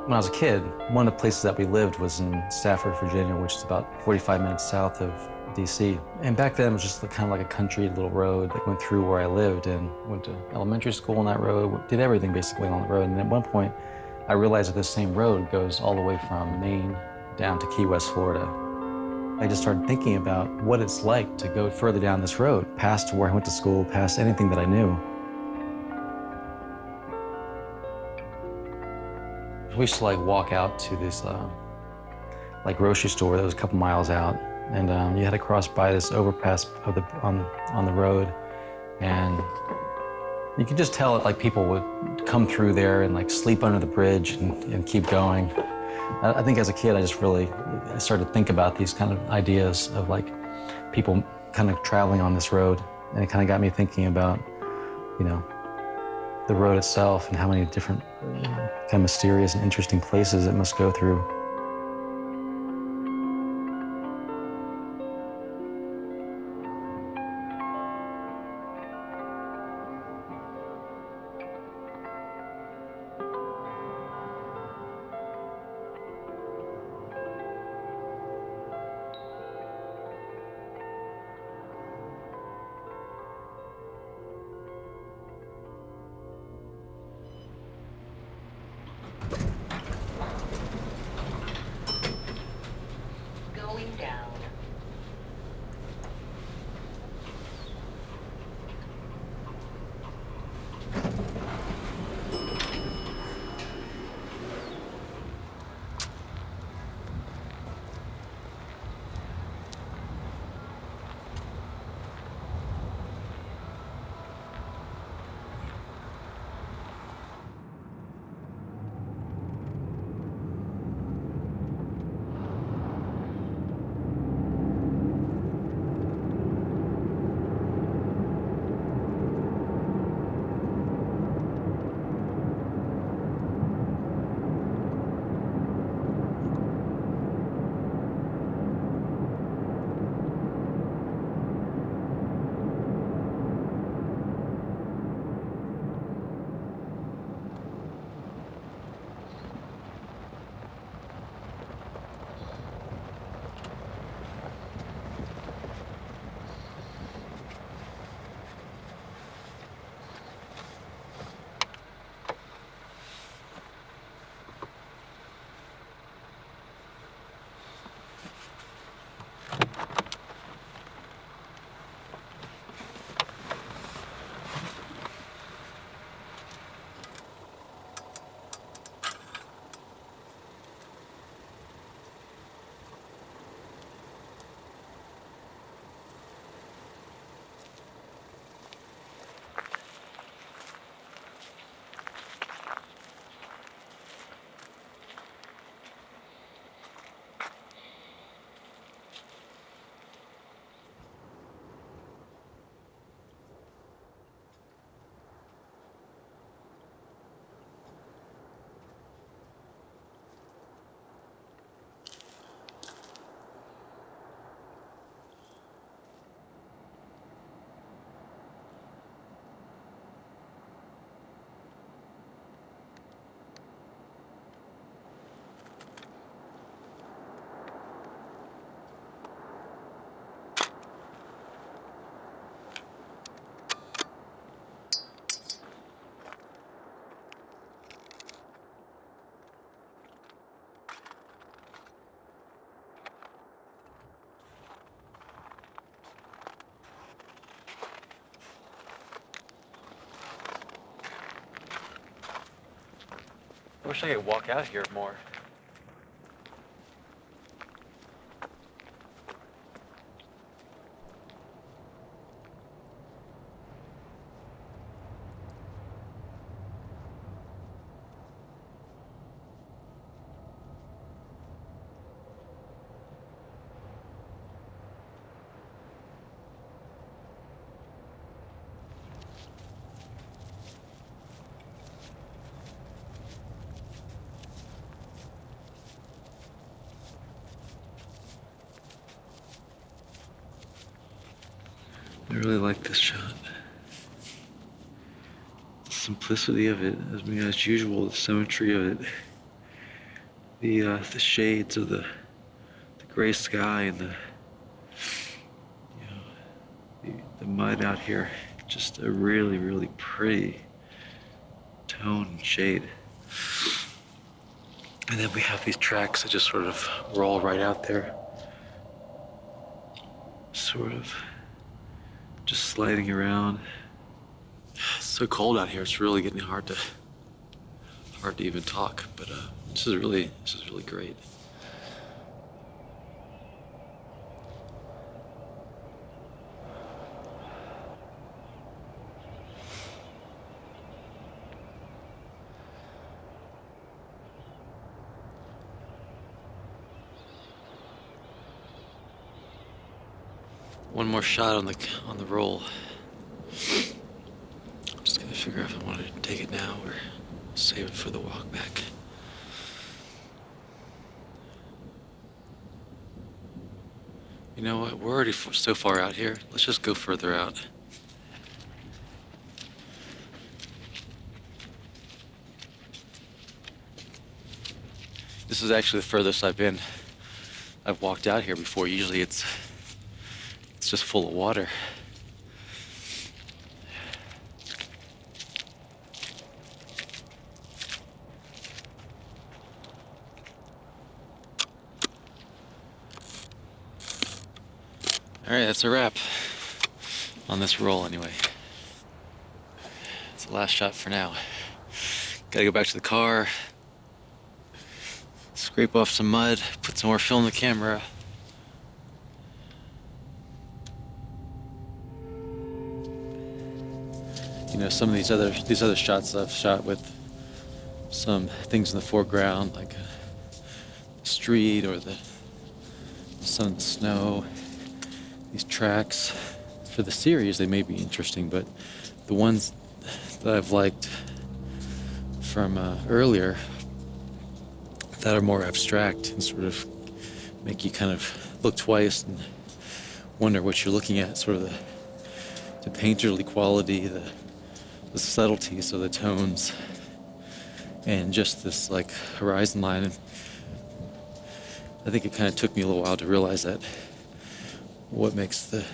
When I was a kid, one of the places that we lived was in Stafford, Virginia, which is about 45 minutes south of DC. And back then it was just kind of like a country little road that went through where I lived, and went to elementary school on that road, did everything basically on the road. And at one point, I realized that this same road goes all the way from Maine down to Key West, Florida. I just started thinking about what it's like to go further down this road, past where I went to school, past anything that I knew. We used to walk out to this grocery store that was a couple miles out, and you had to cross by this overpass on the road, and you could just tell that people would come through there and sleep under the bridge and keep going. I think as a kid, I started to think about these kind of ideas of people kind of traveling on this road, and it kind of got me thinking about, the road itself and how many different kind of mysterious and interesting places it must go through. Going down. I wish I could walk out here more. I really like this shot. The simplicity of it, as usual, the symmetry of it. the shades of the gray sky and the mud out here. Just a really, really pretty tone and shade. And then we have these tracks that just sort of roll right out there. Sort of just sliding around. It's so cold out here, it's really getting hard to even talk, but this is really great. One more shot on the roll. I'm just gonna figure out if I want to take it now or save it for the walk back. You know what? We're already so far out here. Let's just go further out. This is actually the furthest I've been. I've walked out here before. Usually it's just full of water. All right, that's a wrap on this roll anyway. It's the last shot for now. Gotta go back to the car, scrape off some mud, put some more film in the camera. You know, some of these other shots I've shot with some things in the foreground, like the street or the sun and the snow. These tracks, for the series, they may be interesting, but the ones that I've liked from earlier that are more abstract and sort of make you kind of look twice and wonder what you're looking at, sort of the painterly quality, the subtleties of the tones, and just this like horizon line. And I think it kind of took me a little while to realize that what makes a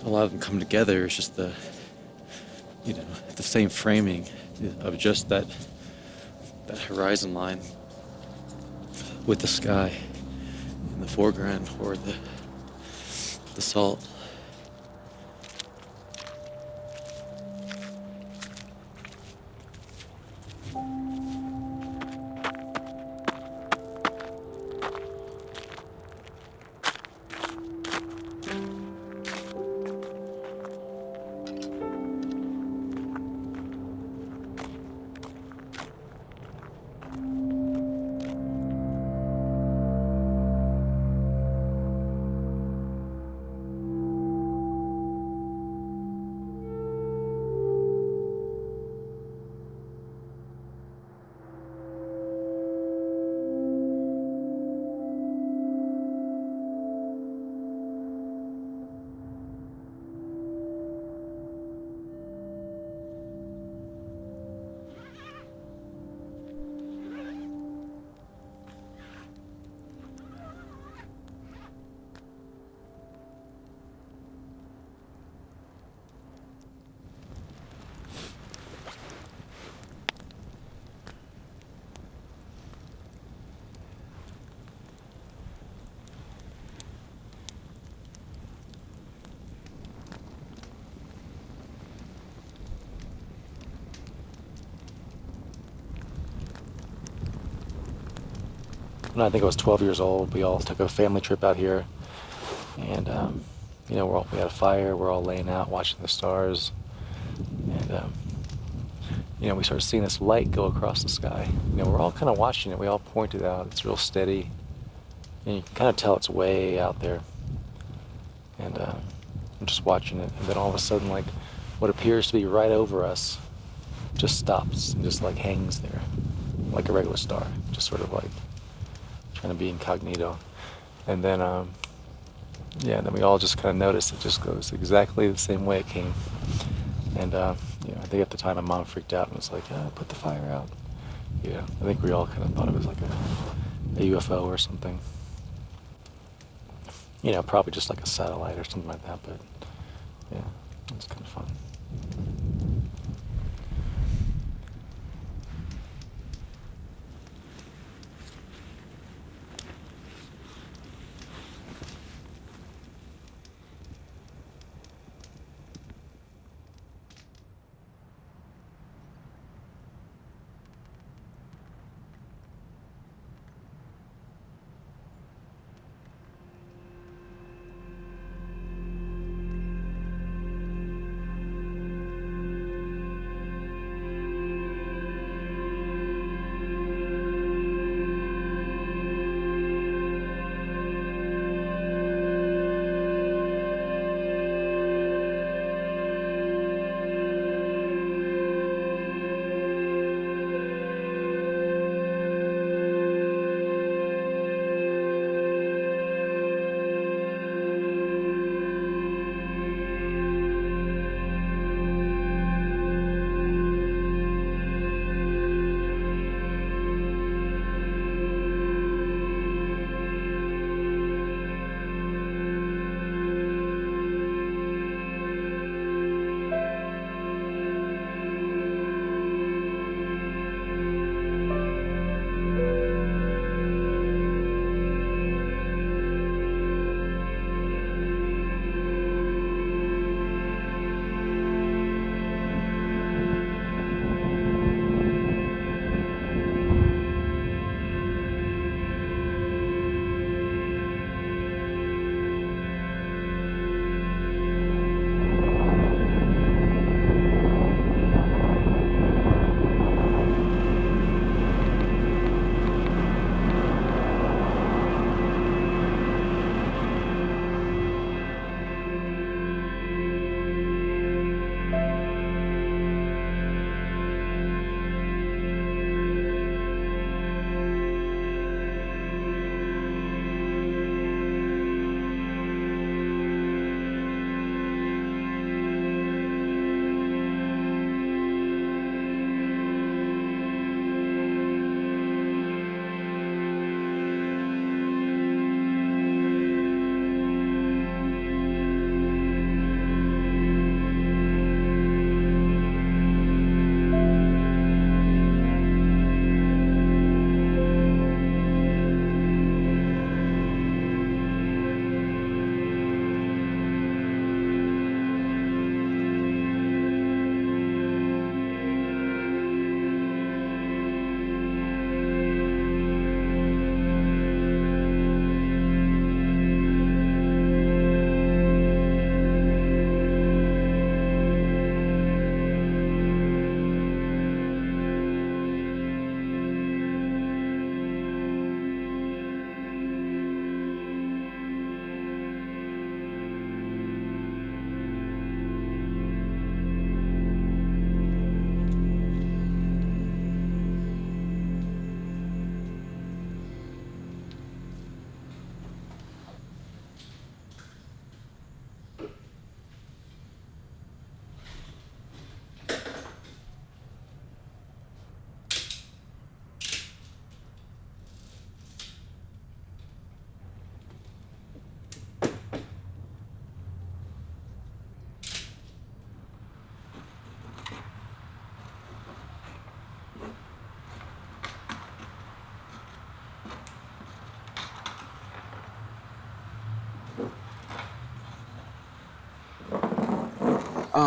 lot of them come together is just the same framing of just that horizon line with the sky in the foreground or the salt. When I think I was 12 years old, we all took a family trip out here, and we had a fire. We're all laying out watching the stars, and we started seeing this light go across the sky. We're all kind of watching it. We all pointed out. It's real steady, and you can kind of tell it's way out there. And I'm just watching it, and then all of a sudden, like what appears to be right over us, just stops and just like hangs there, like a regular star, just sort of like trying to be incognito. And then then we all just kind of notice it just goes exactly the same way it came. And I think at the time my mom freaked out and was like, put the fire out. Yeah, I think we all kind of thought it was like a UFO or something. You know, probably just like a satellite or something like that, but yeah, it's kind of fun.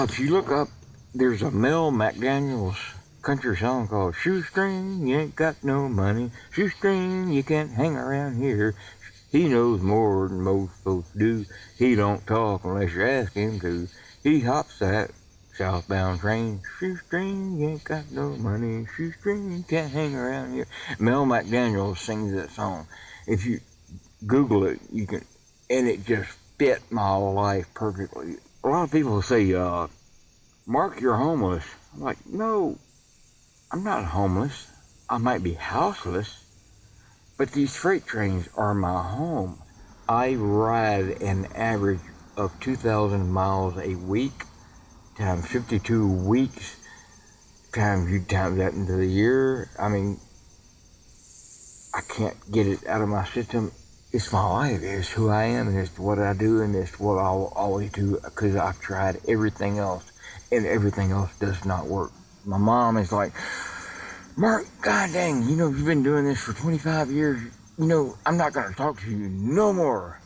If you look up, there's a Mel McDaniel's country song called Shoestring, you ain't got no money. Shoestring, you can't hang around here. He knows more than most folks do. He don't talk unless you ask him to. He hops that southbound train. Shoestring, you ain't got no money. Shoestring, you can't hang around here. Mel McDaniel sings that song. If you Google it, you can, and it just fit my life perfectly. A lot of people say, Mark, you're homeless. I'm like, no, I'm not homeless. I might be houseless, but these freight trains are my home. I ride an average of 2,000 miles a week times 52 weeks. times that into the year. I mean, I can't get it out of my system. It's my life. It's who I am, and it's what I do, and it's what I'll always do, because I've tried everything else, and everything else does not work. My mom is like, Mark, god dang, you've been doing this for 25 years. I'm not going to talk to you no more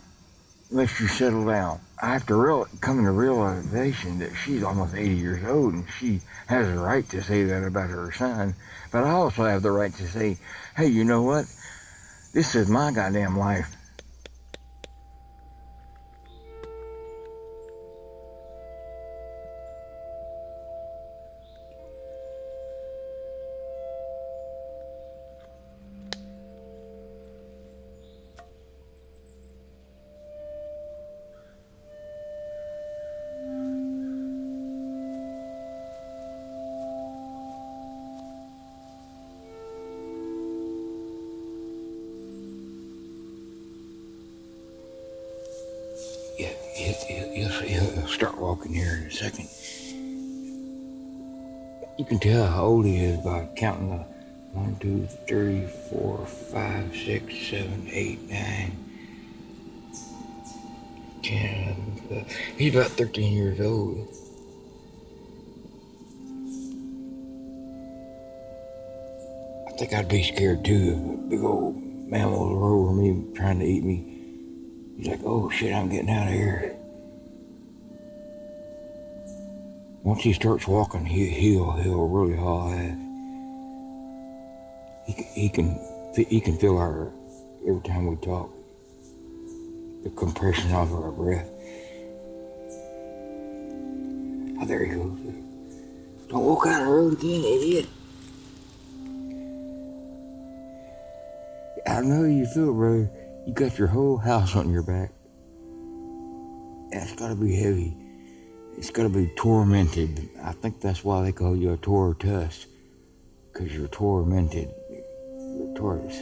unless you settle down. I have to come to realization that she's almost 80 years old, and she has the right to say that about her son. But I also have the right to say, hey, you know what? This is my goddamn life. Yeah, he'll start walking here in a second. You can tell how old he is by counting the 1, 2, 3, 4, 5, 6, 7, 8, 9, 10, 11, 12. He's about 13 years old. I think I'd be scared too if a big old mammal was over me trying to eat me. He's like, oh shit, I'm getting out of here. Once he starts walking, he'll really haul ass. He can feel our, every time we talk, the compression of our breath. Oh, there he goes. Don't walk out of the road again, idiot. I know how you feel, brother. You got your whole house on your back. That's gotta be heavy. It's gotta be tormented. I think that's why they call you a tortoise. Because you're tormented. You're a tortoise.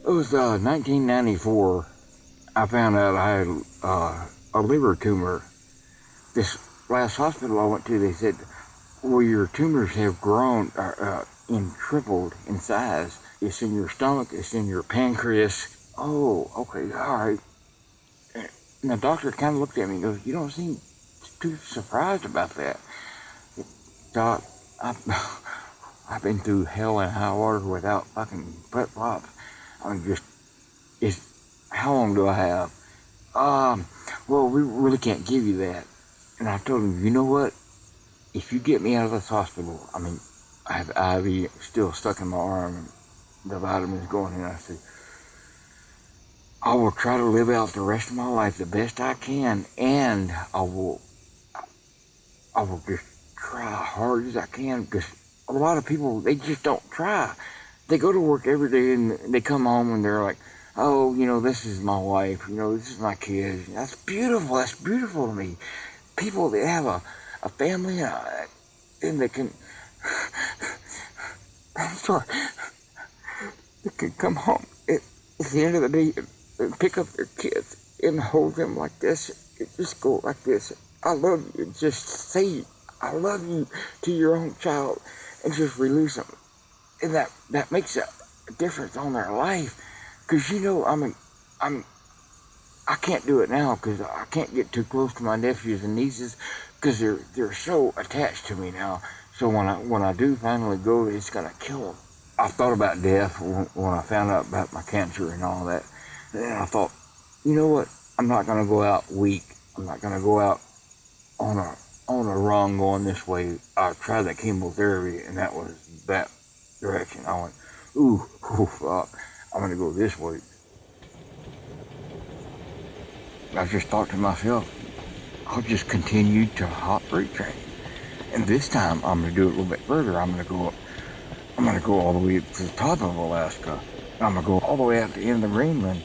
It was 1994. I found out I had a liver tumor. This last hospital I went to, they said, well, your tumors have grown and tripled in size. It's in your stomach, it's in your pancreas. Oh, okay, all right. And the doctor kind of looked at me and goes, you don't seem too surprised about that. Doc, I've been through hell and high water without fucking flip-flops. How long do I have? Well, we really can't give you that. And I told him, you know what? If you get me out of this hospital, I have IV still stuck in my arm and the vitamins going in. I said, I will try to live out the rest of my life the best I can, and I will just try hard as I can, because a lot of people, they just don't try. They go to work every day and they come home and they're like, oh, this is my wife, this is my kids. That's beautiful to me. People that have a family and they can, I'm sorry, they can come home at the end of the day and pick up their kids and hold them like this, and just go like this. I love you. Just say I love you to your own child and just release them. And that makes a difference on their life. Because, I can't do it now because I can't get too close to my nephews and nieces because they're so attached to me now. So when I do finally go, it's going to kill them. I thought about death when I found out about my cancer and all that. And then I thought, you know what? I'm not going to go out weak. I'm not going to go out on a run going this way. I tried that chemotherapy, and that was that direction. I went, ooh, fuck. I'm going to go this way. I just thought to myself, I'll just continue to hop freight train. And this time, I'm going to do it a little bit further. I'm going to go all the way to the top of Alaska. I'm going to go all the way out to the end of Greenland.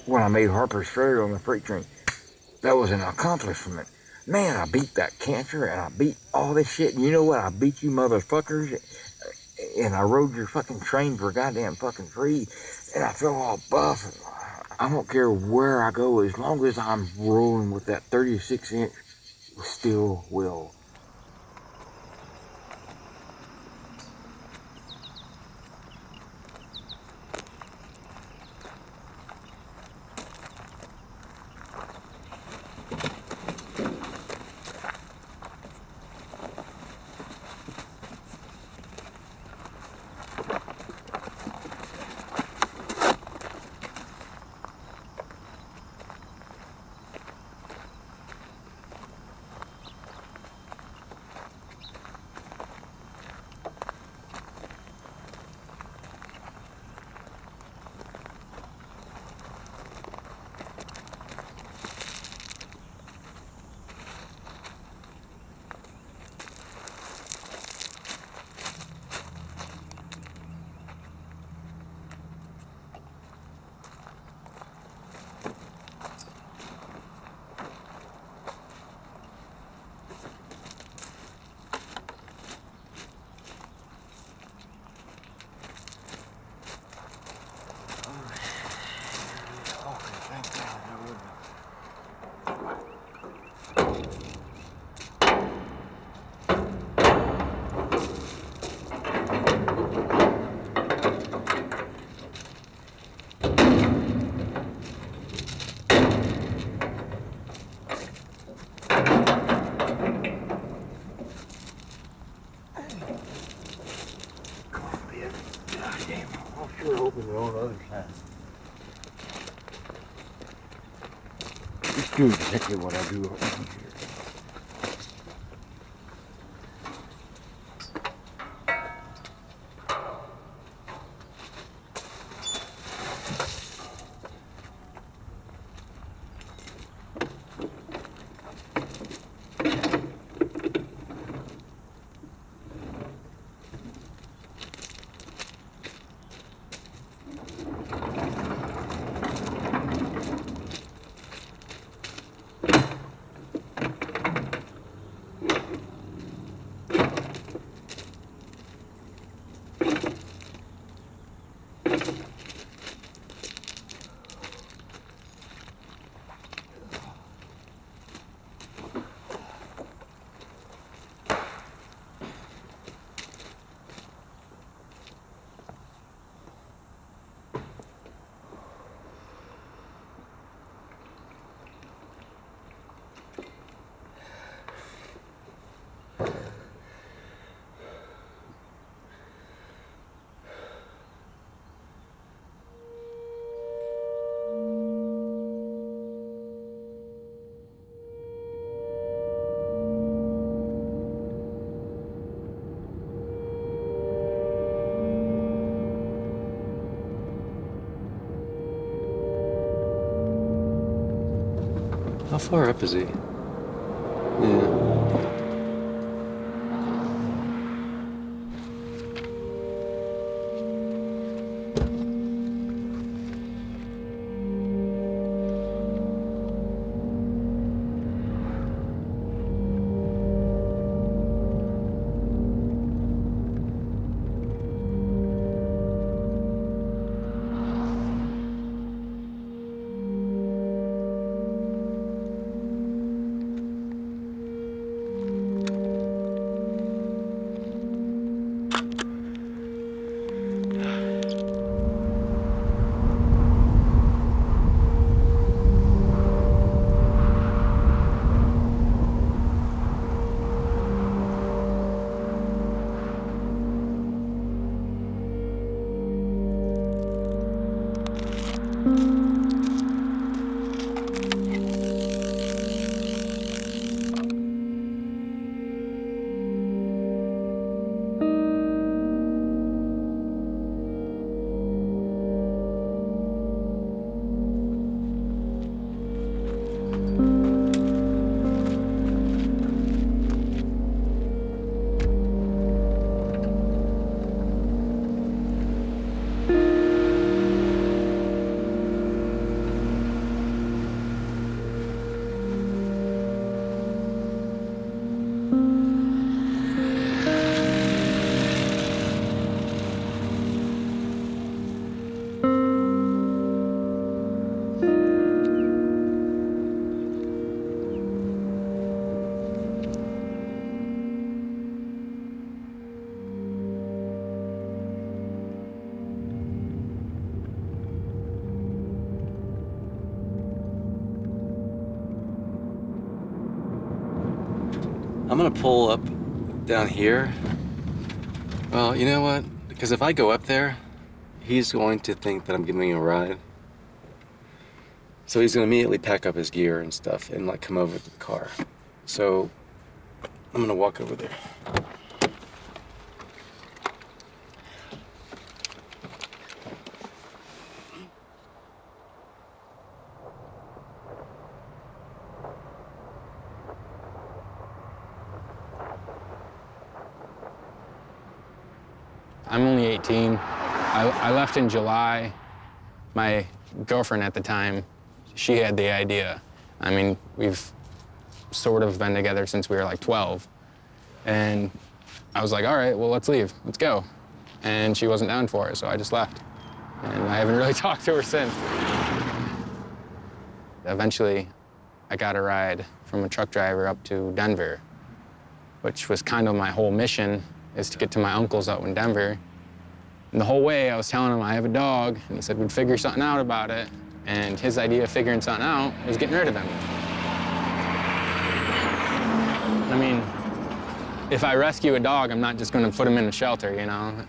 When I made Harper's Ferry on the freight train, that was an accomplishment. Man, I beat that cancer and I beat all this shit. And you know what? I beat you motherfuckers and I rode your fucking train for goddamn fucking free, and I feel all buff. I don't care where I go as long as I'm rolling with that 36-inch steel wheel. Sure open it on the other side. Just do exactly what I do over here. How far up is he? Yeah. I'm gonna pull up down here. Well, you know what? Because if I go up there, he's going to think that I'm giving him a ride. So he's gonna immediately pack up his gear and stuff and like come over to the car. So I'm gonna walk over there. I'm only 18. I left in July. My girlfriend at the time, she had the idea. I mean, we've sort of been together since we were like 12. And I was like, all right, well, let's leave. Let's go. And she wasn't down for it, so I just left. And I haven't really talked to her since. Eventually, I got a ride from a truck driver up to Denver, which was kind of my whole mission, is to get to my uncle's out in Denver. And the whole way I was telling him I have a dog, and he said we'd figure something out about it. And his idea of figuring something out was getting rid of him. I mean, if I rescue a dog, I'm not just gonna put him in a shelter, you know?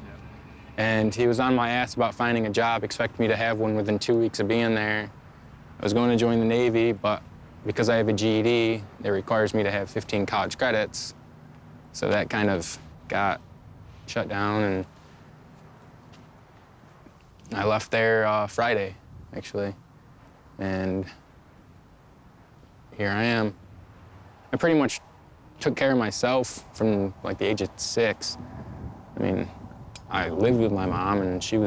And he was on my ass about finding a job, expecting me to have one within 2 weeks of being there. I was going to join the Navy, but because I have a GED, it requires me to have 15 college credits. So that kind of got shut down, and I left there Friday, actually. And here I am. I pretty much took care of myself from like the age of 6. I mean, I lived with my mom, and she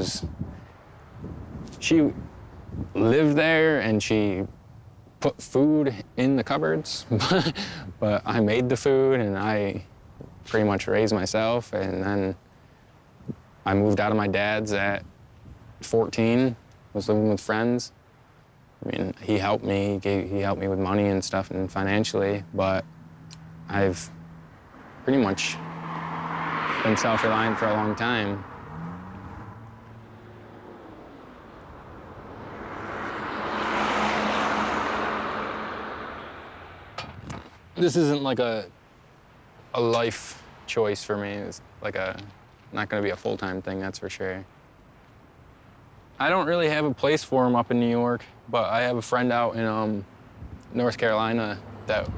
lived there, and she put food in the cupboards, but I made the food, and I pretty much raised myself. And then I moved out of my dad's at 14, was living with friends. I mean, he helped me, he helped me with money and stuff and financially, but I've pretty much been self-reliant for a long time. This isn't like a life choice for me. It's like not gonna be a full-time thing, that's for sure. I don't really have a place for him up in New York, but I have a friend out in North Carolina that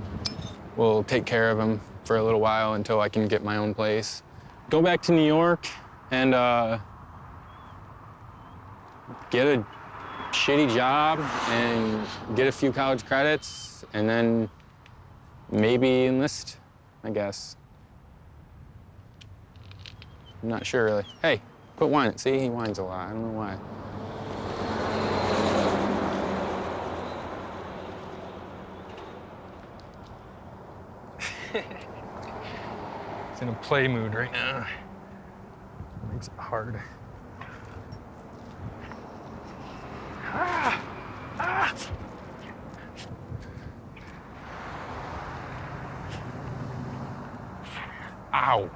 will take care of him for a little while until I can get my own place. Go back to New York and get a shitty job and get a few college credits, and then maybe enlist, I guess. I'm not sure, really. Hey, quit whining. See, he whines a lot. I don't know why. He's in a play mood right now. Makes it hard. Ah! Ah! Ow!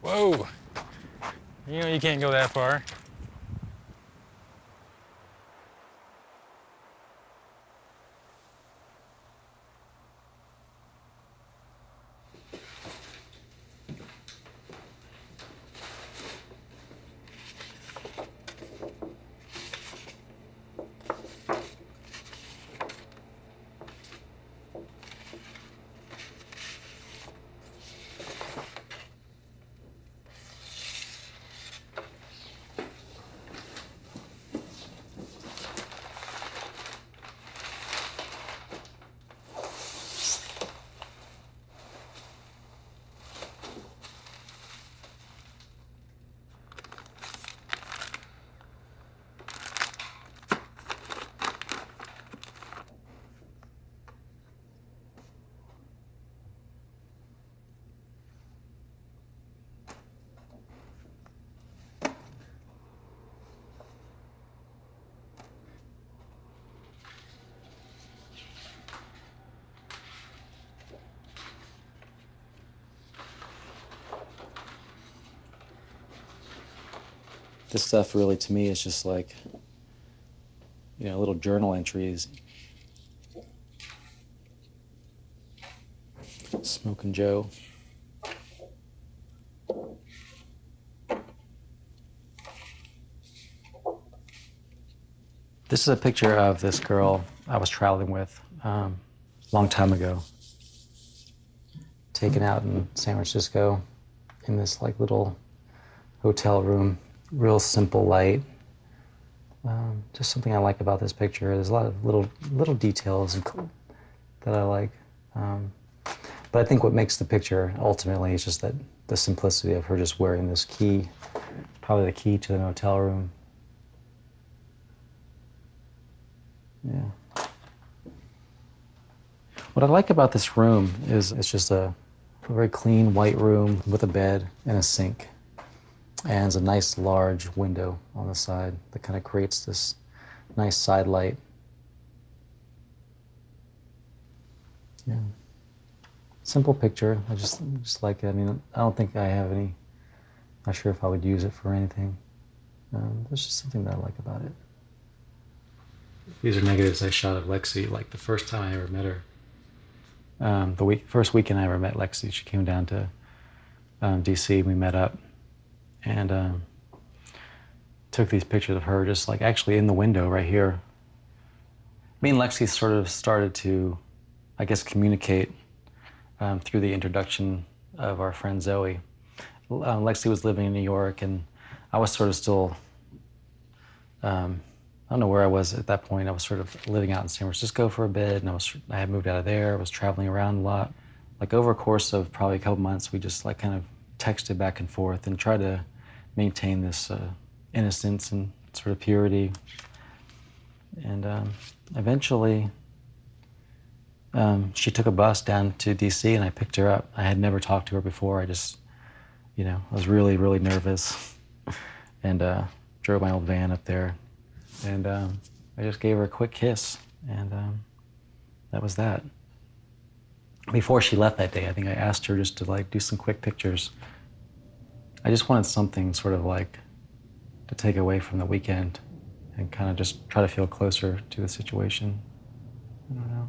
Whoa! You know you can't go that far. This stuff really, to me, is just like, little journal entries. Smoking Joe. This is a picture of this girl I was traveling with a long time ago. Taken out in San Francisco in this like little hotel room, real simple light. Just something I like about this picture. There's a lot of little details that I like. But I think what makes the picture ultimately is just that the simplicity of her just wearing this key, probably the key to an hotel room. Yeah. What I like about this room is it's just a very clean white room with a bed and a sink. And there's a nice large window on the side that kind of creates this nice side light. Yeah. Simple picture. I just like it. I mean, I don't think I have any, not sure if I would use it for anything. There's just something that I like about it. These are negatives I shot of Lexi, like the first time I ever met her. First weekend I ever met Lexi, she came down to DC, we met up, and took these pictures of her just like actually in the window right here. Me and Lexi sort of started to, I guess, communicate through the introduction of our friend Zoe. Lexi was living in New York, and I was sort of still, I don't know where I was at that point. I was sort of living out in San Francisco for a bit, and I had moved out of there. I was traveling around a lot. Like over a course of probably a couple months, we just like kind of texted back and forth and tried to maintain this innocence and sort of purity. And eventually, she took a bus down to DC, and I picked her up. I had never talked to her before. I just, I was really, really nervous, and drove my old van up there. And I just gave her a quick kiss, and that was that. Before she left that day, I think I asked her just to like do some quick pictures. I just wanted something sort of like to take away from the weekend and kind of just try to feel closer to the situation. I don't know.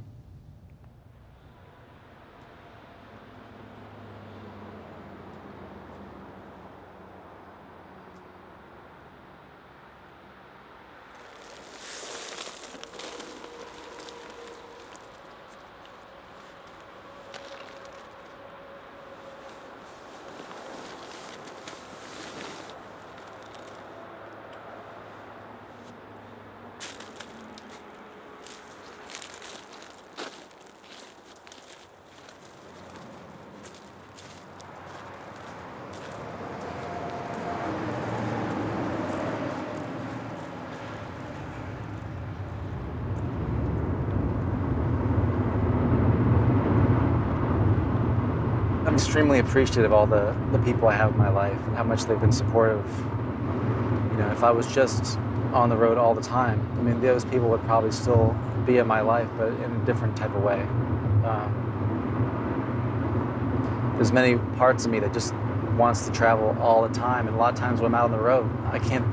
I'm extremely appreciative of all the people I have in my life and how much they've been supportive. If I was just on the road all the time, I mean, those people would probably still be in my life, but in a different type of way. There's many parts of me that just wants to travel all the time, and a lot of times when I'm out on the road, I can't.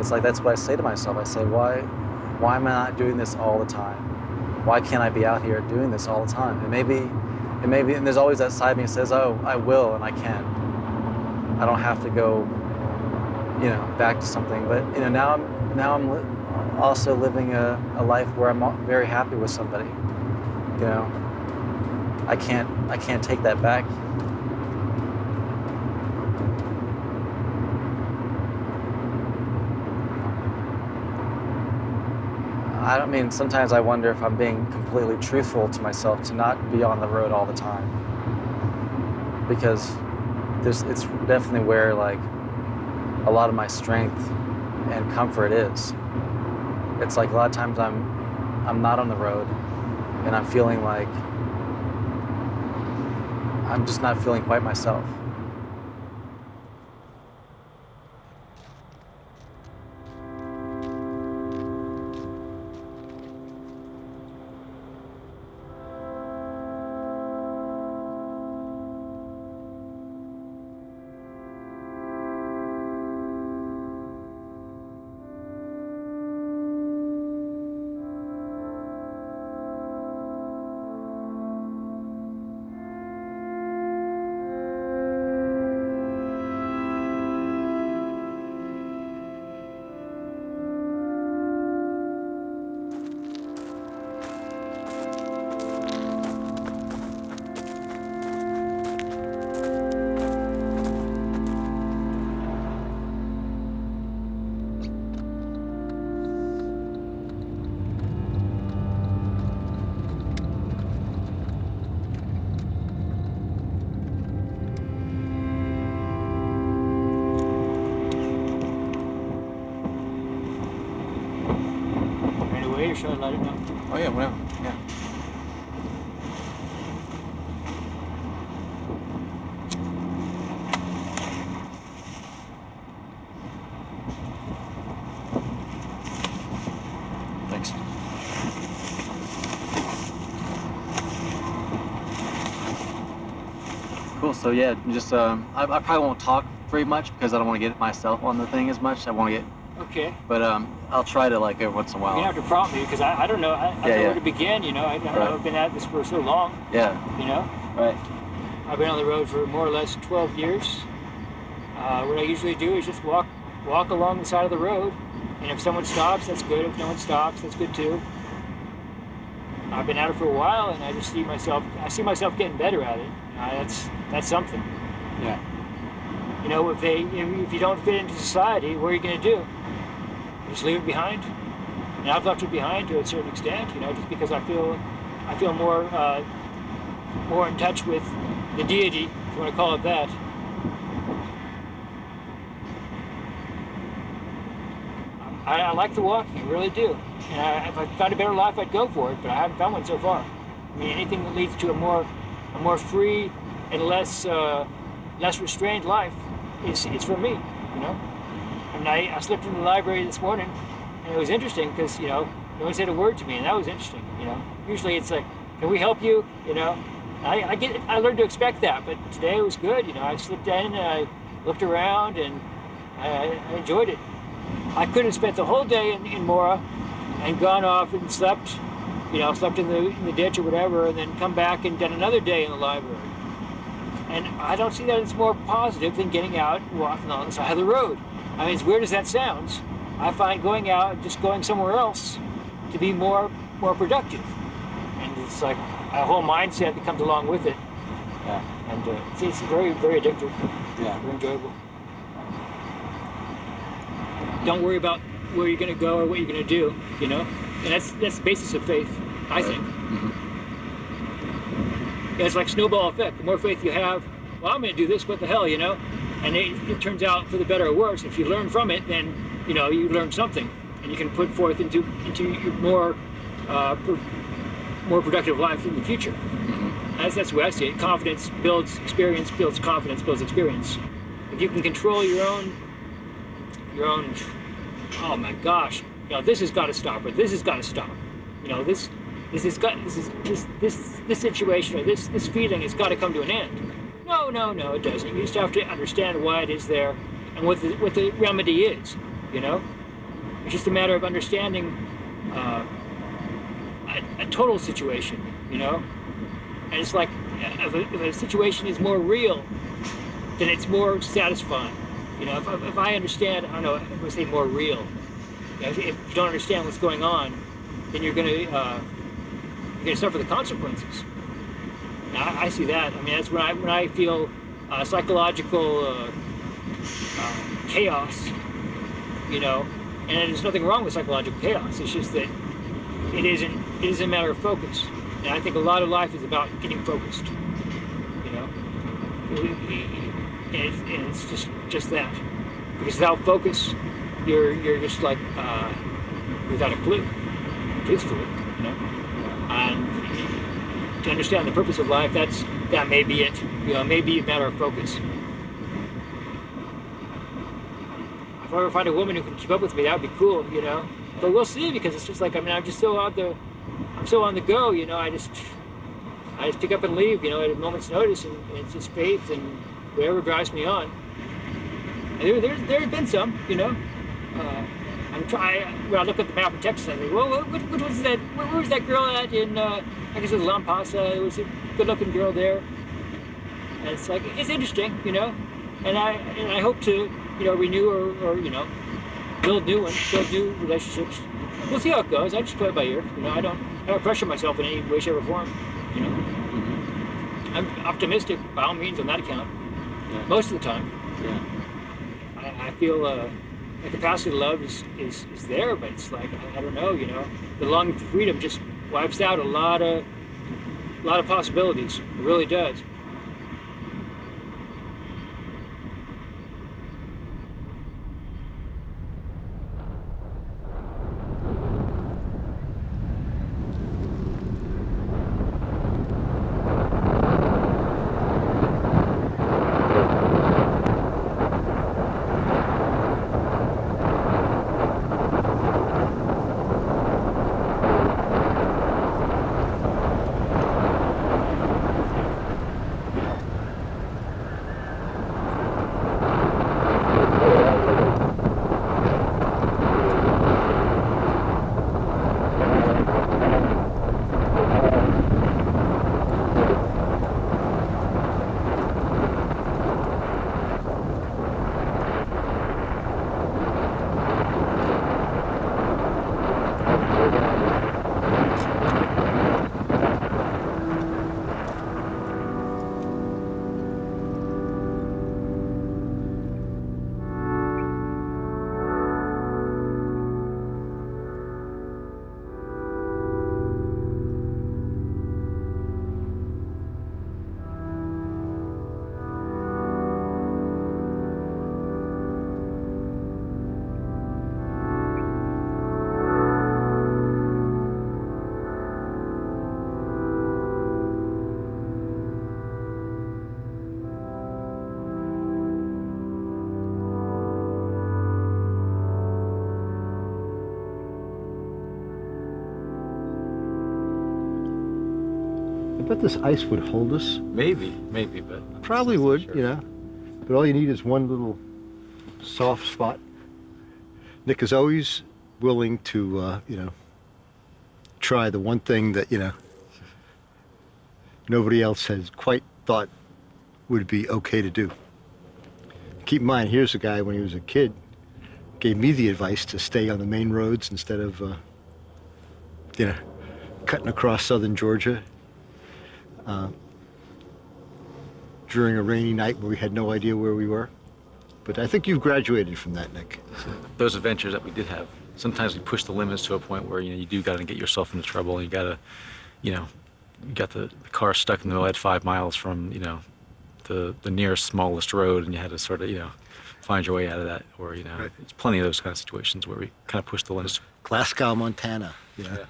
It's like that's what I say to myself. I say, why am I not doing this all the time? Why can't I be out here doing this all the time? And maybe, and there's always that side of me that says, oh, I will and I can. I don't have to go, back to something. But now I'm also living a life where I'm very happy with somebody. I can't take that back. Sometimes I wonder if I'm being completely truthful to myself to not be on the road all the time. Because it's definitely where like a lot of my strength and comfort is. It's like a lot of times I'm not on the road and I'm feeling like I'm just not feeling quite myself. should I let it know? Oh yeah, whatever. Yeah. Thanks. Cool. So yeah, just I probably won't talk very much because I don't want to get myself on the thing as much. I want to get, Okay. but I'll try to, like, every once in a You're gonna while. have to prompt me because I don't know. I don't know Yeah. where to begin. You know, I don't know. Right. I've been at this for so long. Yeah. You know, Right. I've been on the road for more or less 12 years. What I usually do is just walk along the side of the road, and if someone stops, that's good. If no one stops, that's good too. I've been at it for a while, and I just see myself getting better at it. That's something. Yeah. You know, if you don't fit into society, what are you going to do? You just leave it behind. And I've left it behind to a certain extent. You know, just because I feel more in touch with the deity, if you want to call it that. I like the walking, I really do. And if I found a better life, I'd go for it, but I haven't found one so far. I mean, anything that leads to a more free and less restrained life is for me, you know. And I slipped in the library this morning, and it was interesting because, you know, no one said a word to me, and that was interesting, you know. Usually it's like, can we help you, you know? I learned to expect that, but today it was good, you know. I slipped in and I looked around, and I enjoyed it. I could have spent the whole day in Mora and gone off and slept in the ditch or whatever, and then come back and done another day in the library. And I don't see that as more positive than getting out and walking on the side of the road. I mean, as weird as that sounds, I find going out and just going somewhere else to be more productive. And it's like a whole mindset that comes along with it. Yeah. And it's very, very addictive. Yeah. Very enjoyable. Don't worry about where you're going to go or what you're going to do, you know? And that's the basis of faith, I think. Mm-hmm. Yeah, it's like snowball effect. The more faith you have, well, I'm going to do this, what the hell, you know? And it turns out for the better or worse. If you learn from it, then, you know, you learn something. And you can put forth into your more productive life in the future. Mm-hmm. That's the way I see it. Confidence builds experience, builds confidence, builds experience. If you can control your own, oh my gosh, you know, this has got to stop, or this has got to stop. You know, this situation or this feeling has got to come to an end. No, it doesn't. You just have to understand why it is there and what the remedy is. You know, it's just a matter of understanding a total situation. You know, and it's like if a situation is more real, then it's more satisfying. You know, if I understand, I don't know, if I say more real. You know, if you don't understand what's going on, then you're gonna suffer the consequences. Now, I see that. I mean, that's when I feel psychological chaos. You know, and there's nothing wrong with psychological chaos. It's just that it isn't a matter of focus. And I think a lot of life is about getting focused. You know, and it's just that. Because without focus, you're just like without a clue, truthfully, you know. And to understand the purpose of life, that may be it. You know, it may be a matter of focus. If I ever find a woman who can keep up with me, that would be cool, you know. But we'll see, because it's just like, I mean, I'm so on the go, you know. I just pick up and leave, you know, at a moment's notice, and it's just faith and whatever drives me on. And there have been some, you know. When I look at the map in Texas, I think, well, what was that? Where was that girl at in? I guess it was La Pasa. There was a good-looking girl there, and it's like, it's interesting, you know. And I hope to, you know, renew or you know, build new relationships. We'll see how it goes. I just play it by ear, you know. I don't pressure myself in any way, shape, or form, you know. Mm-hmm. I'm optimistic by all means on that account. Yeah. Most of the time. Yeah. I feel the capacity to love is there, but it's like, I don't know, you know. The longing for freedom just wipes out a lot of possibilities. It really does. bet this ice would hold us. Maybe, but I'm Probably just not would, sure. you know. But all you need is one little soft spot. Nick is always willing to, you know, try the one thing that, you know, nobody else has quite thought would be okay to do. Keep in mind, here's a guy when he was a kid, gave me the advice to stay on the main roads instead of, you know, cutting across southern Georgia during a rainy night where we had no idea where we were. But I think you've graduated from that, Nick. Those adventures that we did have, sometimes we push the limits to a point where, you know, you do got to get yourself into trouble, and you got to, you know, you got the car stuck in the middle at 5 miles from, you know, the nearest smallest road, and you had to sort of, you know, find your way out of that. Or, you know, Right. It's plenty of those kind of situations where we kind of push the limits. Glasgow, Montana, you know.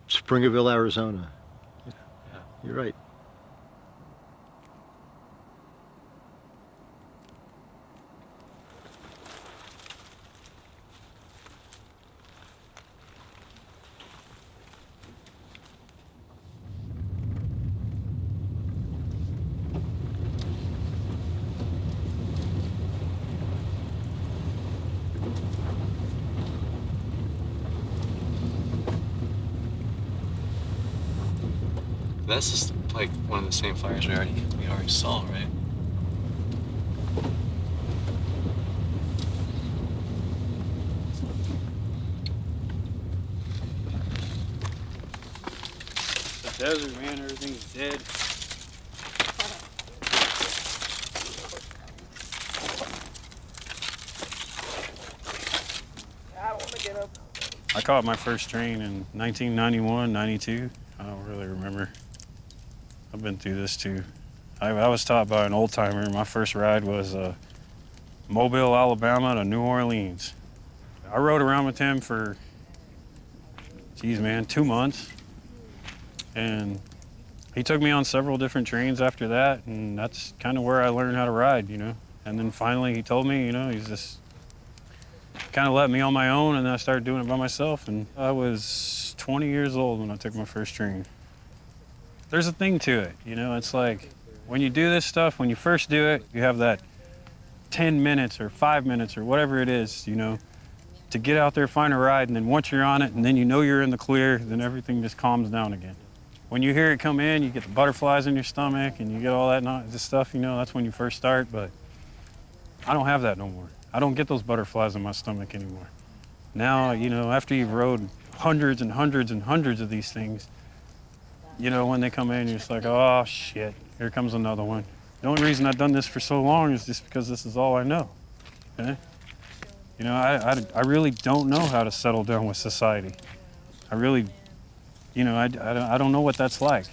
Springerville, Arizona. Yeah. You're right. That's just like one of the same fires we already saw, right? The desert, man, everything's dead. I caught my first train in 1991, 92. I don't really remember. I've been through this too. I was taught by an old timer. My first ride was Mobile, Alabama to New Orleans. I rode around with him for, geez, man, 2 months. And he took me on several different trains after that, and that's kind of where I learned how to ride, you know. And then finally he told me, you know, he's just kind of let me on my own, and then I started doing it by myself. And I was 20 years old when I took my first train. There's a thing to it, you know. It's like when you do this stuff, when you first do it, you have that 10 minutes or 5 minutes or whatever it is, you know, to get out there, find a ride, and then once you're on it, and then you know you're in the clear, then everything just calms down again. When you hear it come in, you get the butterflies in your stomach, and you get all that this stuff, you know, that's when you first start, but I don't have that no more. I don't get those butterflies in my stomach anymore. Now, you know, after you've rode hundreds and hundreds and hundreds of these things, you know, when they come in, you're just like, oh, shit, here comes another one. The only reason I've done this for so long is just because this is all I know, okay? You know, I really don't know how to settle down with society. I really, you know, I don't know what that's like.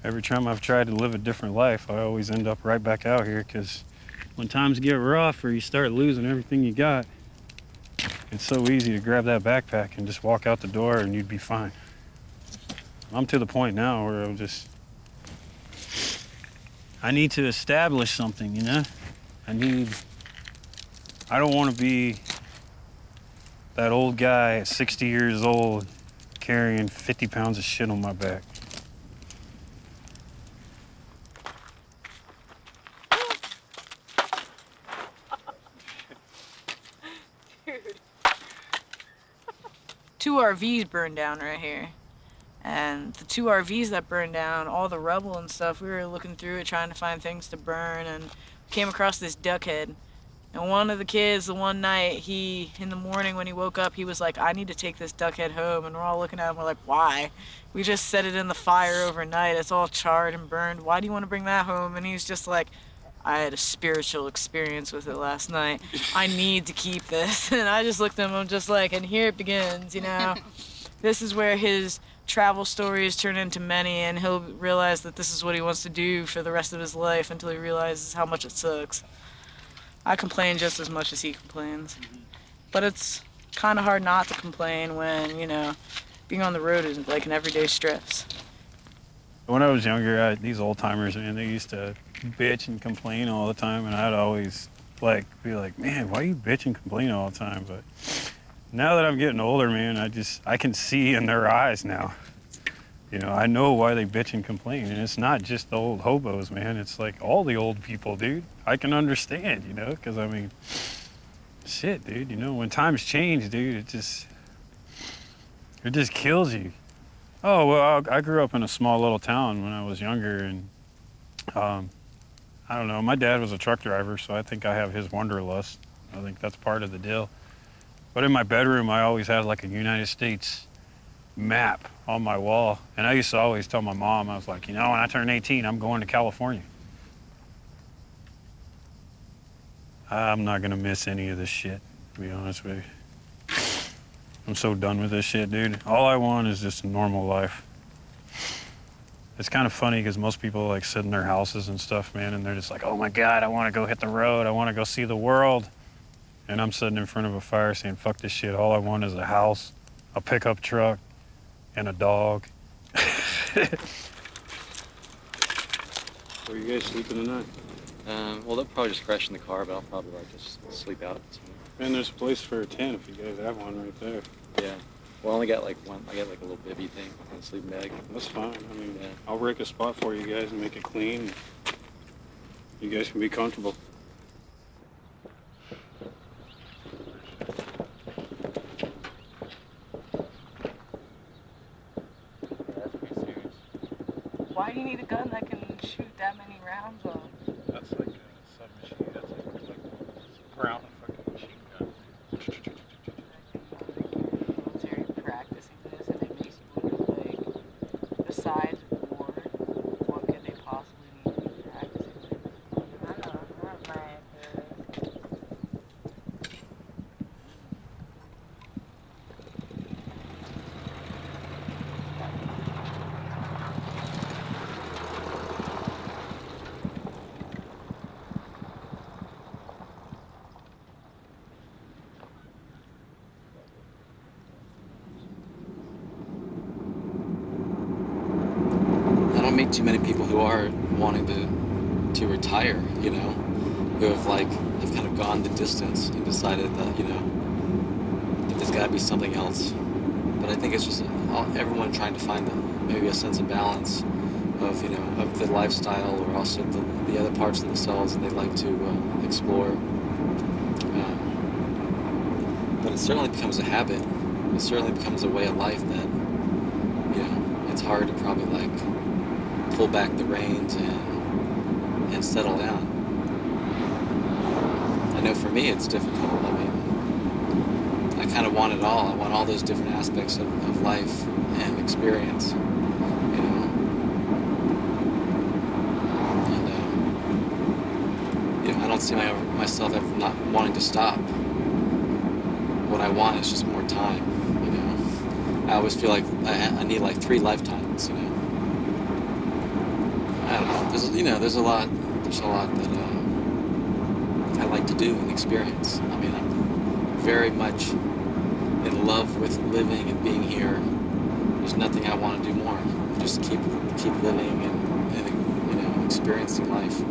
Every time I've tried to live a different life, I always end up right back out here, because when times get rough or you start losing everything you got, it's so easy to grab that backpack and just walk out the door and you'd be fine. I'm to the point now where I need to establish something, you know? I don't want to be that old guy at 60 years old carrying 50 pounds of shit on my back. Two RVs burned down right here. And the two RVs that burned down, all the rubble and stuff, we were looking through it trying to find things to burn, and came across this duck head. And one of the kids, the one night, in the morning when he woke up, he was like, I need to take this duck head home. And we're all looking at him, we're like, why? We just set it in the fire overnight. It's all charred and burned. Why do you want to bring that home? And he's just like, I had a spiritual experience with it last night. I need to keep this. And I just looked at him, I'm just like, and here it begins, you know? This is where his travel stories turn into many, and he'll realize that this is what he wants to do for the rest of his life until he realizes how much it sucks. I complain just as much as he complains. But it's kind of hard not to complain when, you know, being on the road is like an everyday stress. When I was younger, these old timers, man, they used to bitch and complain all the time, and I'd always be like, man, why you bitch and complain all the time? But now that I'm getting older, man, I can see in their eyes now. You know, I know why they bitch and complain, and it's not just the old hobos, man. It's like all the old people, dude. I can understand, you know, because I mean, shit, dude. You know, when times change, dude, it just kills you. Oh well, I grew up in a small little town when I was younger, and I don't know. My dad was a truck driver, so I think I have his wanderlust. I think that's part of the deal. But in my bedroom, I always had like a United States map on my wall. And I used to always tell my mom, I was like, you know, when I turn 18, I'm going to California. I'm not gonna miss any of this shit, to be honest with you. I'm so done with this shit, dude. All I want is just a normal life. It's kind of funny because most people like sit in their houses and stuff, man, and they're just like, oh my God, I want to go hit the road. I want to go see the world. And I'm sitting in front of a fire saying, fuck this shit. All I want is a house, a pickup truck, and a dog. Where are you guys sleeping tonight? Well, they'll probably just crash in the car, but I'll probably like just sleep out. Man, there's a place for a tent if you guys have one right there. Yeah. Well, I only got like one. I got like a little bibby thing and a sleeping bag. That's fine. I mean, Yeah. I'll rake a spot for you guys and make it clean. You guys can be comfortable. That's pretty serious. Why do you need a gun that can shoot that many rounds off? That's like a submachine. That's like ground fucking machine gun. Military practicing this, and it makes you wonder, like, besides war, what could they possibly need to be practicing with? I don't know, not my I don't meet too many people who are wanting to retire, you know, who have kind of gone the distance and decided that, you know, that there's got to be something else. But I think it's just everyone trying to find maybe a sense of balance of, you know, of the lifestyle or also the other parts of themselves that they'd like to explore. But it certainly becomes a habit. It certainly becomes a way of life that, you know, it's hard to probably like pull back the reins and settle down. I know for me it's difficult. I mean, I kind of want it all. I want all those different aspects of life and experience, you know. And, you know, I don't see myself ever not wanting to stop. What I want is just more time, you know. I always feel like I need like 3 lifetimes, you know. I don't know. There's a lot that I like to do and experience. I mean, I'm very much in love with living and being here. There's nothing I want to do more. Just keep living and you know, experiencing life.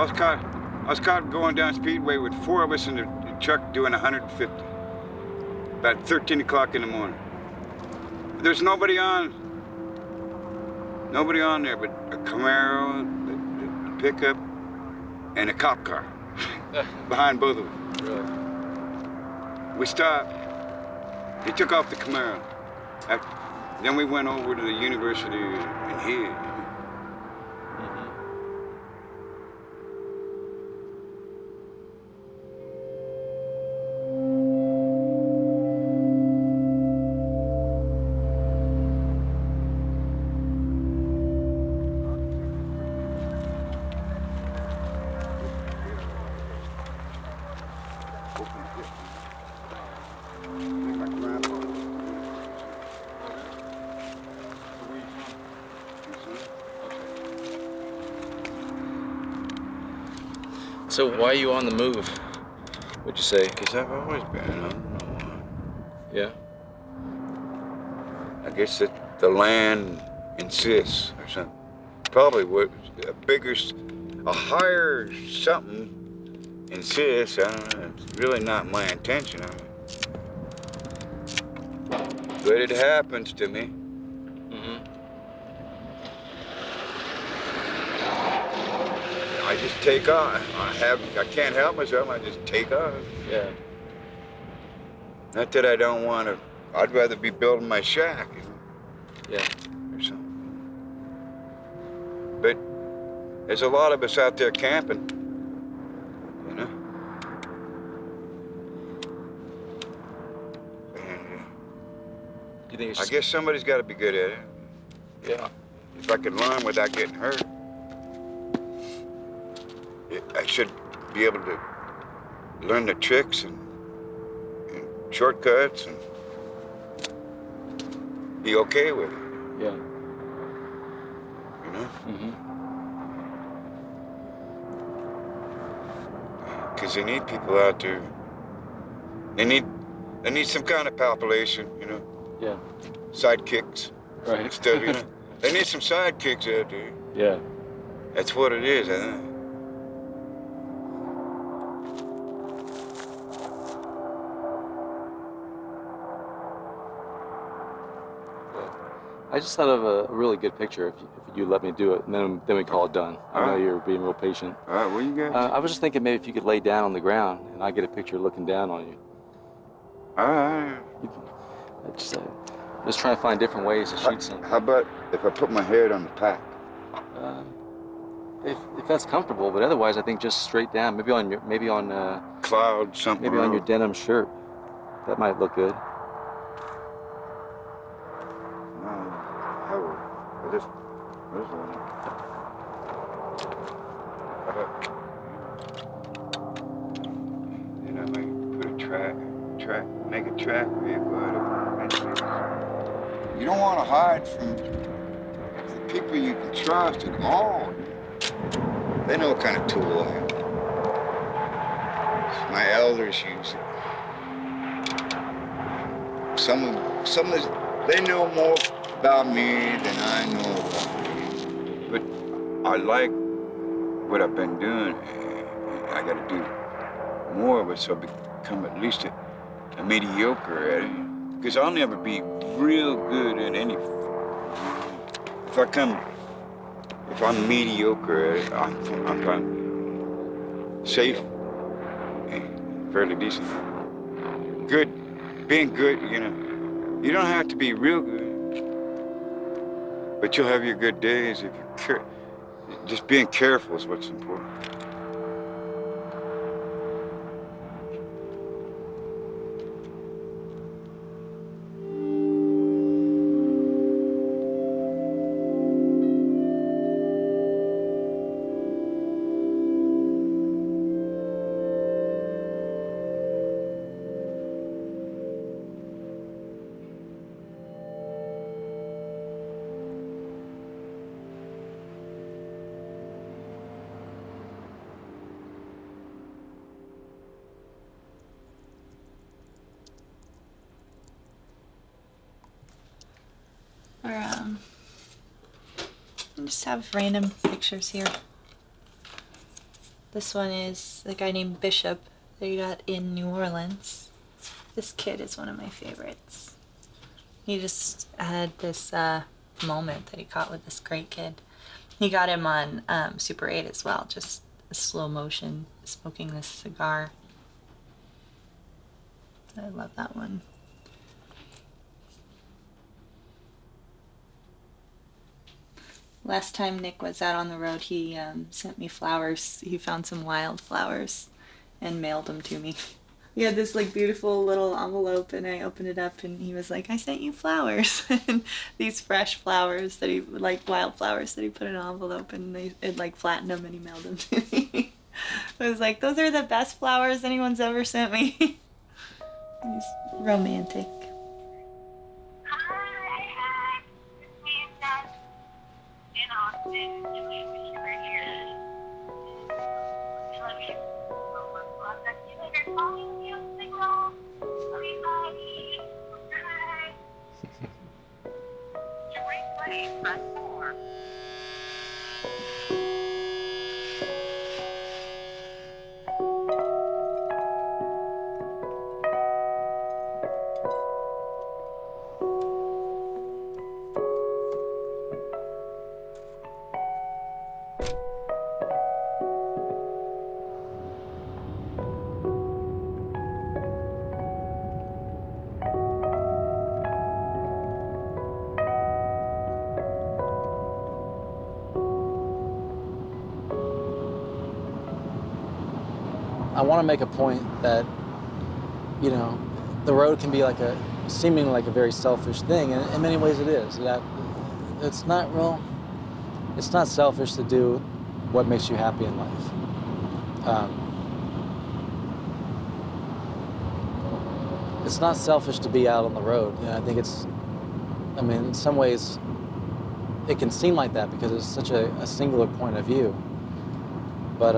I was caught going down Speedway with 4 of us in the truck doing 150. About 13 o'clock in the morning. There's nobody on there but a Camaro, the pickup, and a cop car behind both of us. Really? We stopped. He took off the Camaro. Then we went over to the university and hid. So why are you on the move? What'd you say? Because I've always been, I don't know why. Yeah. I guess that the land insists or something. Probably what a higher something insists. I don't know. It's really not my intention. But it happens to me. I just take off. I can't help myself. I just take off. Yeah. Not that I don't want to. I'd rather be building my shack, you know, Yeah. or something. But there's a lot of us out there camping, you know. And, You think it's I guess somebody's got to be good at it. Yeah. If I could learn without getting hurt, I should be able to learn the tricks and shortcuts and be okay with it, Yeah. you know? Because they need people out there. They need some kind of palpation, you know? Yeah. Sidekicks. Right. And stuff, you know? They need some sidekicks out there. Yeah. That's what it is, I think. I just thought of a really good picture if you let me do it, and then we call it done. I know you're being real patient. All right, what you got? I was just thinking maybe if you could lay down on the ground and I get a picture looking down on you. All right. Just trying to find different ways to shoot some. How about if I put my head on the pack? If that's comfortable, but otherwise I think just straight down. Maybe on Cloud something. maybe on your denim shirt. That might look good. Then I might put a make a track real good. You don't want to hide from the people you can trust at all. They know what kind of tool I am. My elders use it. Some of they know more about me than I know about me. But I like what I've been doing. I got to do more of it so I become at least a mediocre at it. Because I'll never be real good at any. If I'm mediocre at it, I'm probably safe and fairly decent. Good, being good, you know. You don't have to be real good, but you'll have your good days if you're just being careful is what's important. Or, I just have random pictures here. This one is the guy named Bishop that he got in New Orleans. This kid is one of my favorites. He just had this moment that he caught with this great kid. He got him on Super 8 as well, just slow motion, smoking this cigar. I love that one. Last time Nick was out on the road, he sent me flowers. He found some wildflowers and mailed them to me. He had this like beautiful little envelope, and I opened it up, and he was like, "I sent you flowers." And these fresh flowers that he like wildflowers that he put in an envelope, and it like flattened them, and he mailed them to me. I was like, "Those are the best flowers anyone's ever sent me." He's romantic. I love you. I want to make a point that, you know, the road can be like seeming like a very selfish thing, and in many ways it is. It's not selfish to do what makes you happy in life. It's not selfish to be out on the road. You know, I think in some ways, it can seem like that because it's such a singular point of view. But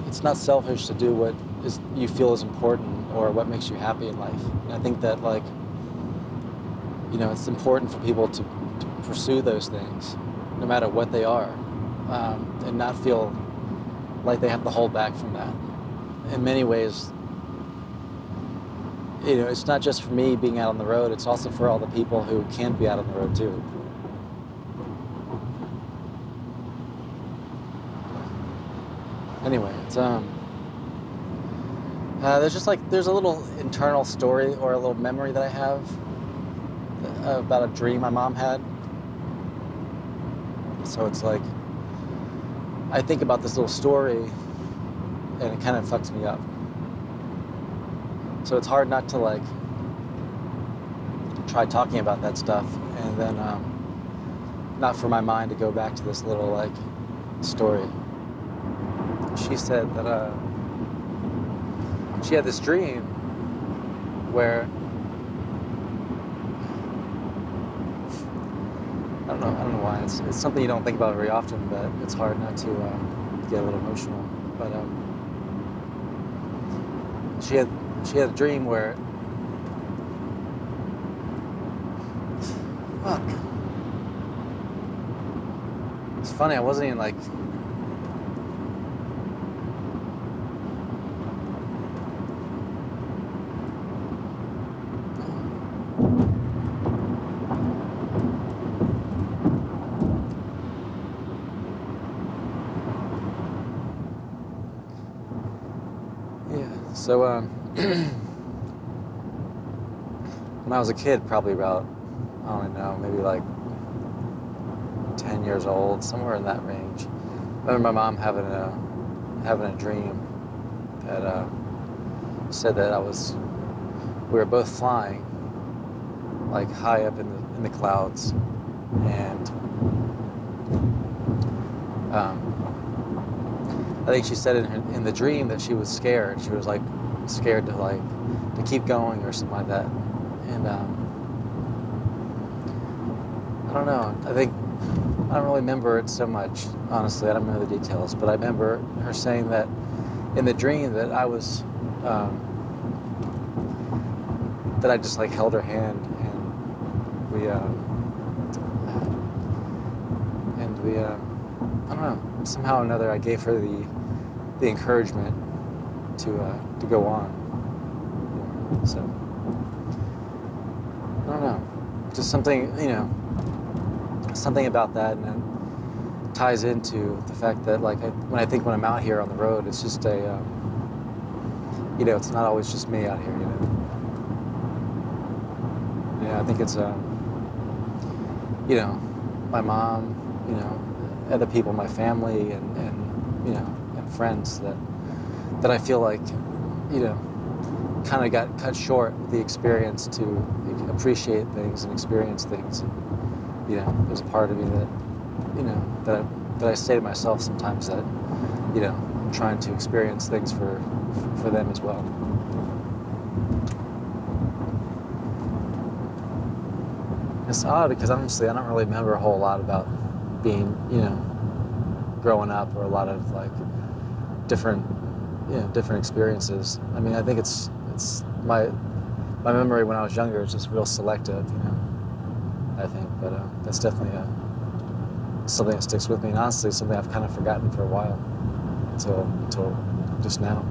it's not selfish to do what you feel is important or what makes you happy in life. And I think that, like, you know, it's important for people to pursue those things, no matter what they are, and not feel like they have to hold back from that. In many ways, you know, it's not just for me being out on the road, it's also for all the people who can't be out on the road too. Anyway, it's there's a little internal story or a little memory that I have about a dream my mom had. So it's like, I think about this little story and it kind of fucks me up. So it's hard not to, like, try talking about that stuff and then not for my mind to go back to this little, like, story. She said that she had this dream where I don't know why it's something you don't think about very often, but it's hard not to get a little emotional. But she had a dream where it's funny, I wasn't even like. So, when I was a kid, probably about, I don't know, maybe like 10 years old, somewhere in that range, I remember my mom having a dream that said that we were both flying, like high up in the clouds, and I think she said in the dream that she was scared. She was like scared to keep going or something like that. And I don't know. I don't really remember it so much, honestly. I don't remember the details, but I remember her saying that in the dream that I was that I just like held her hand and we I don't know, somehow or another I gave her the encouragement to go on. So I don't know, just something, you know, something about that, and it ties into the fact that, like, when I'm out here on the road, it's just you know, it's not always just me out here, you know. Yeah, I think it's you know, my mom, you know, other people, my family, and you know, and friends that I feel like, you know, kind of got cut short the experience to appreciate things and experience things. And, you know, there's a part of me that, you know, that I say to myself sometimes that, you know, I'm trying to experience things for them as well. It's odd because honestly, I don't really remember a whole lot about being, you know, growing up, or a lot of like different experiences. I mean, I think it's my memory when I was younger is just real selective, you know, I think, but that's definitely something that sticks with me, and honestly, something I've kind of forgotten for a while until just now.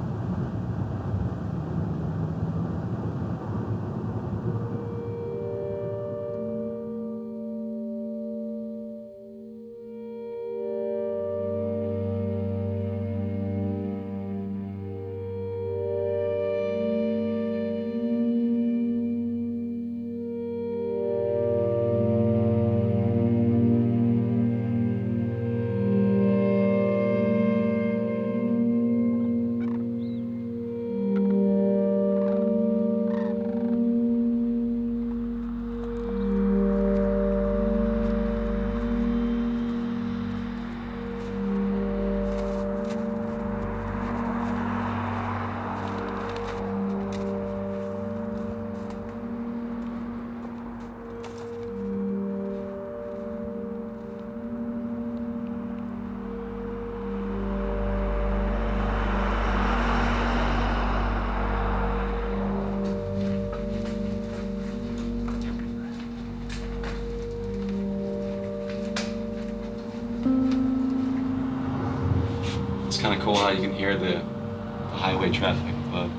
It's kind of cool how you can hear the highway traffic above.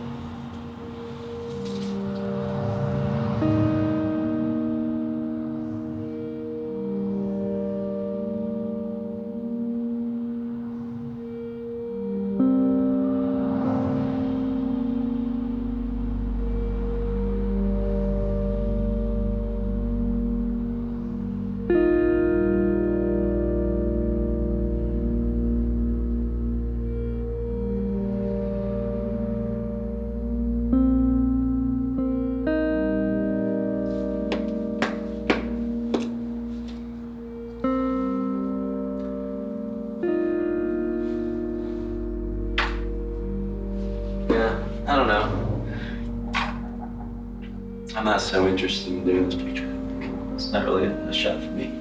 I don't know. I'm not so interested in doing this picture. It's not really a shot for me.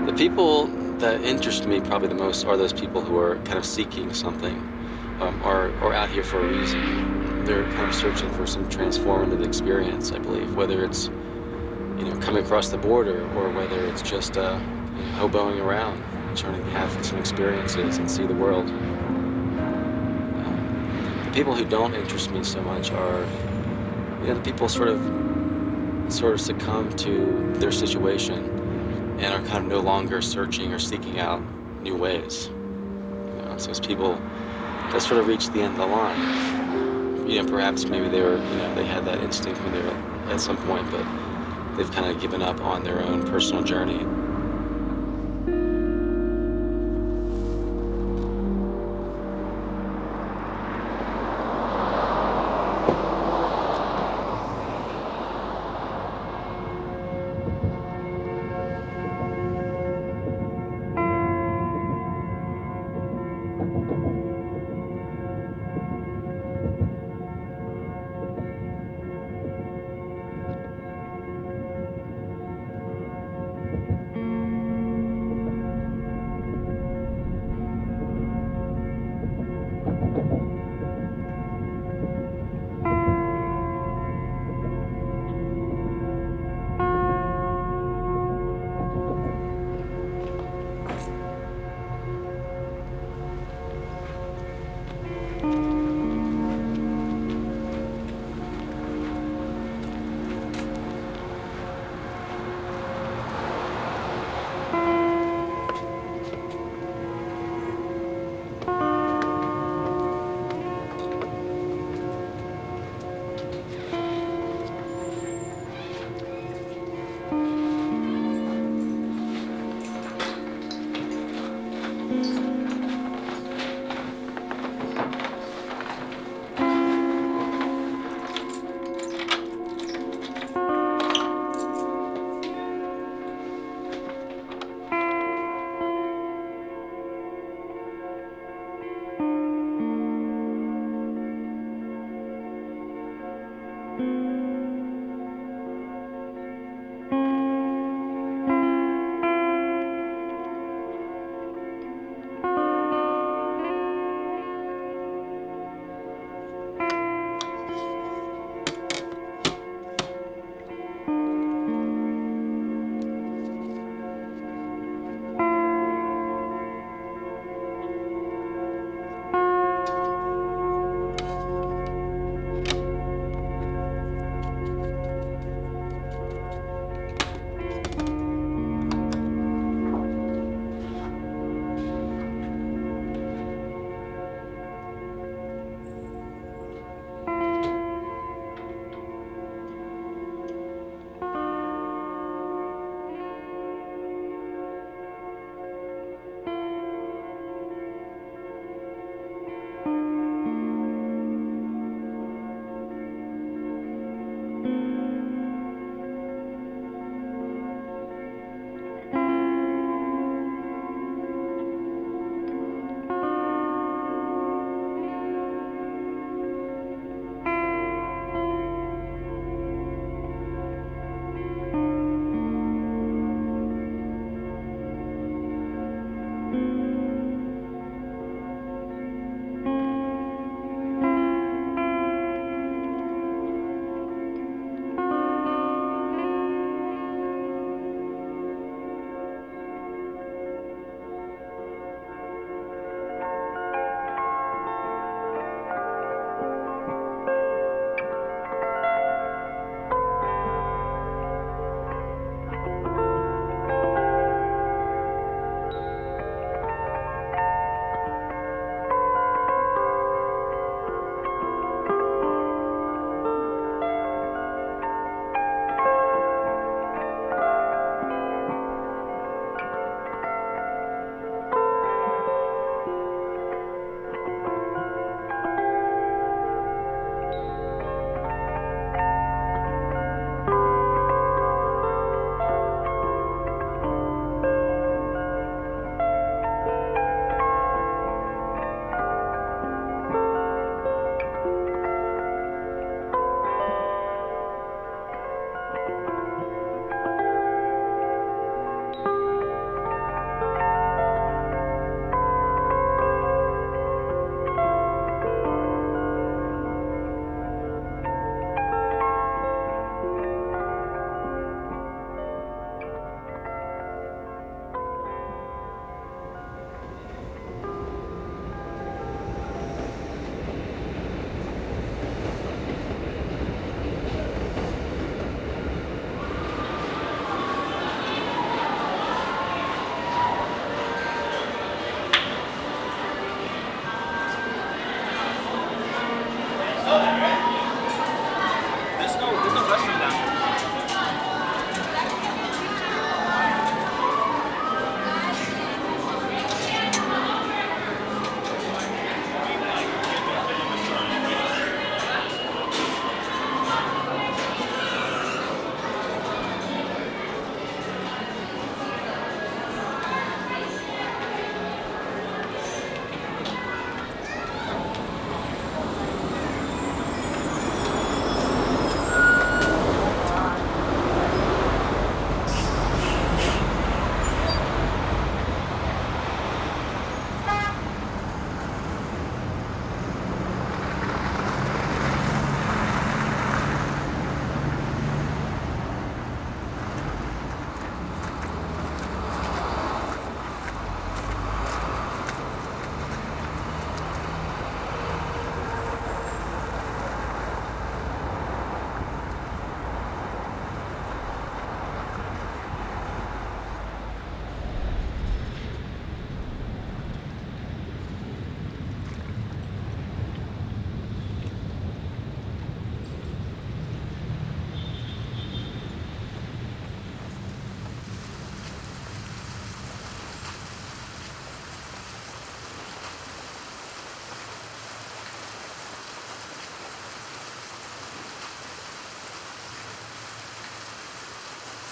The people that interest me probably the most are those people who are kind of seeking something, or out here for a reason. They're kind of searching for some transformative experience, I believe, whether it's coming across the border or whether it's just hoboing around, trying to have some experiences and see the world. The people who don't interest me so much are the people sort of succumb to their situation and are kind of no longer searching or seeking out new ways. So it's people that sort of reach the end of the line. Perhaps maybe they were, they had that instinct when they were at some point, but they've kind of given up on their own personal journey.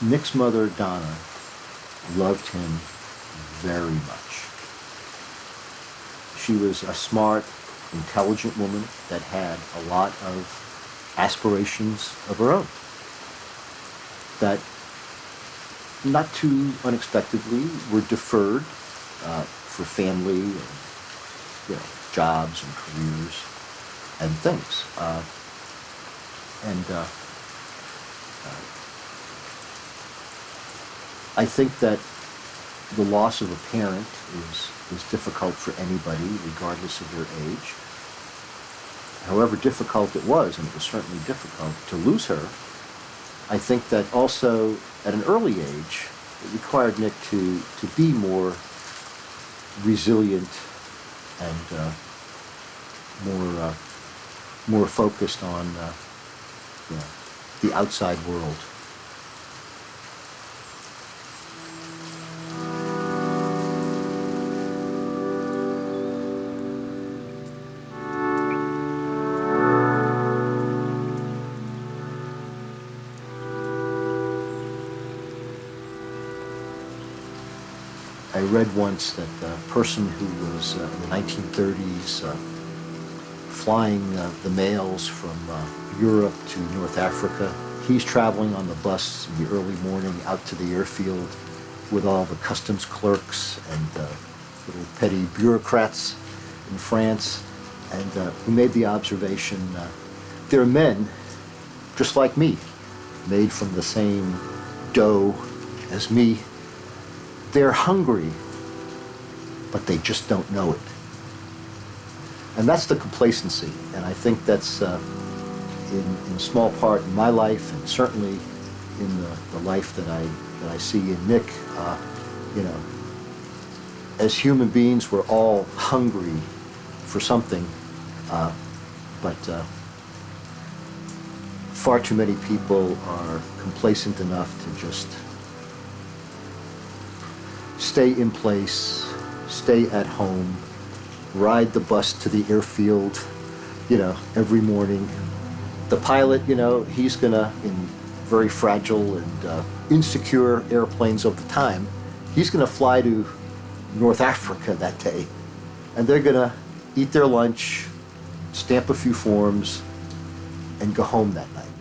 Nick's mother, Donna, loved him very much. She was a smart, intelligent woman that had a lot of aspirations of her own that, not too unexpectedly, were deferred for family and jobs and careers and things. I think that the loss of a parent is difficult for anybody, regardless of their age. However difficult it was, and it was certainly difficult to lose her, I think that also at an early age, it required Nick to be more resilient and more focused on the outside world. I read once that a person who was in the 1930s flying the mails from Europe to North Africa, he's traveling on the bus in the early morning out to the airfield with all the customs clerks and little petty bureaucrats in France, and who made the observation, they're men just like me, made from the same dough as me. They're hungry, but they just don't know it. And that's the complacency, and I think that's in small part in my life, and certainly in the life that I see in Nick. As human beings, we're all hungry for something, but far too many people are complacent enough to just stay in place, stay at home, ride the bus to the airfield, every morning. The pilot, he's gonna, in very fragile and insecure airplanes of the time, he's gonna fly to North Africa that day, and they're gonna eat their lunch, stamp a few forms, and go home that night.